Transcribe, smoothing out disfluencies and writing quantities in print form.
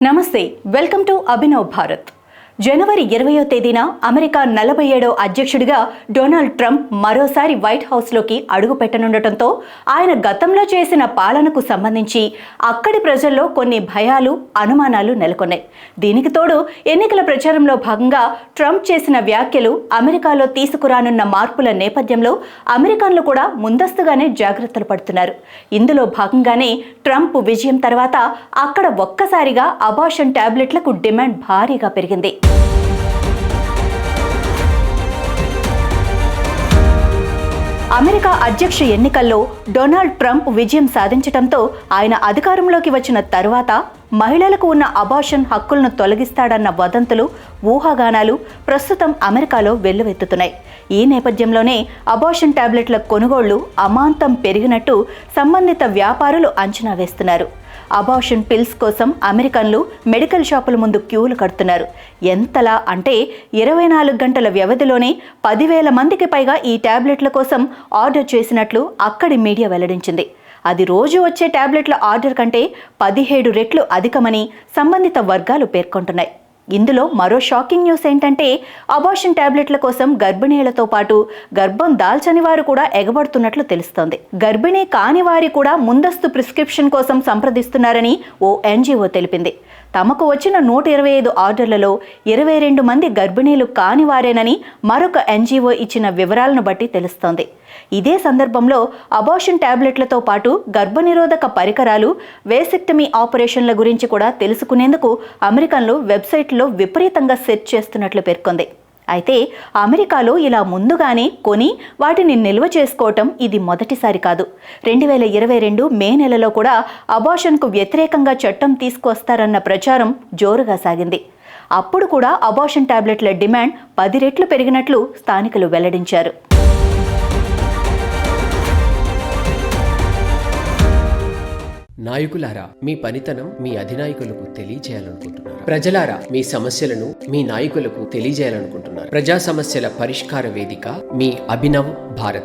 నమస్తే, welcome to Abhinav Bharat. జనవరి 20వ తేదీన America 47వ అధ్యక్షుడిగా డొనాల్డ్ ట్రంప్ మరోసారి వైట్ హౌస్లోకి అడుగు పెట్టనుండటంతో ఆయన గతంలో చేసిన పాలనకు సంబంధించి అక్కడి ప్రజల్లో కొన్ని భయాలు, అనుమానాలు నెలకొన్నాయి. దీనికి తోడు ఎన్నికల ప్రచారంలో భాగంగా ట్రంప్ చేసిన వ్యాఖ్యలు అమెరికాలో తీసుకురానున్న మార్పుల నేపథ్యంలో అమెరికన్లు కూడా ముందస్తుగానే జాగ్రత్తలు పడుతున్నారు. ఇందులో భాగంగానే ట్రంప్ విజయం తర్వాత అక్కడ ఒక్కసారిగా అబార్షన్ టాబ్లెట్లకు డిమాండ్ భారీగా పెరిగింది. అమెరికా అధ్యక్ష ఎన్నికల్లో డొనాల్డ్ ట్రంప్ విజయం సాధించడంతో ఆయన అధికారంలోకి వచ్చిన తరువాత మహిళలకు ఉన్న అబార్షన్ హక్కులను తొలగిస్తాడన్న వదంతులు, ఊహాగానాలు ప్రస్తుతం అమెరికాలో వెల్లువెత్తుతున్నాయి. ఈ నేపథ్యంలోనే అబార్షన్ టాబ్లెట్ల కొనుగోళ్లు అమాంతం పెరిగినట్టు సంబంధిత వ్యాపారులు అంచనా వేస్తున్నారు. అబార్షన్ పిల్స్ కోసం అమెరికన్లు మెడికల్ షాపుల ముందు క్యూలు కడుతున్నారు. ఎంతలా అంటే 24 గంటల వ్యవధిలోనే 10,000 మందికి పైగా ఈ టాబ్లెట్ల కోసం ఆర్డర్ చేసినట్లు అక్కడి మీడియా వెల్లడించింది. అది రోజు వచ్చే టాబ్లెట్ల ఆర్డర్ కంటే 17 రెట్లు అధికమని సంబంధిత వర్గాలు పేర్కొంటున్నాయి. ఇందులో మరో షాకింగ్ న్యూస్ ఏంటంటే అబార్షన్ టాబ్లెట్ల కోసం గర్భిణీలతో పాటు గర్భం దాల్చని వారు కూడా ఎగబడుతున్నట్లు తెలుస్తోంది. గర్భిణీ కాని వారి కూడా ముందస్తు ప్రిస్క్రిప్షన్ కోసం సంప్రదిస్తున్నారని ఓ ఎన్జిఓ తెలిపింది. తమకు వచ్చిన 125 ఆర్డర్లలో 22 మంది గర్భిణీలు కాని వారేనని మరొక ఎన్జిఓ ఇచ్చిన వివరాలను బట్టి తెలుస్తోంది. ఇదే సందర్భంలో అబార్షన్ టాబ్లెట్లతో పాటు గర్భనిరోధక పరికరాలు, వేసెక్టమీ ఆపరేషన్ల గురించి కూడా తెలుసుకునేందుకు అమెరికన్లు వెబ్సైట్లో విపరీతంగా సెర్చ్ చేస్తున్నట్లు పేర్కొంది. అయితే అమెరికాలో ఇలా ముందుగానే కొని వాటిని నిల్వ చేసుకోవటం ఇది మొదటిసారి కాదు. 2022 మే నెలలో కూడా అబార్షన్కు వ్యతిరేకంగా చట్టం తీసుకొస్తారన్న ప్రచారం జోరుగా సాగింది. అప్పుడు కూడా అబార్షన్ టాబ్లెట్ల డిమాండ్ 10 రెట్లు పెరిగినట్లు స్థానికులు వెల్లడించారు. నాయకులారా, మీ పనితనం మీ అధినాయకులకు తెలియజేయాలనుకుంటున్నారు. ప్రజలారా, మీ సమస్యలను మీ నాయకులకు తెలియజేయాలనుకుంటున్నారు. ప్రజా సమస్యల పరిష్కార వేదిక మీ అభినవ్ భారత్.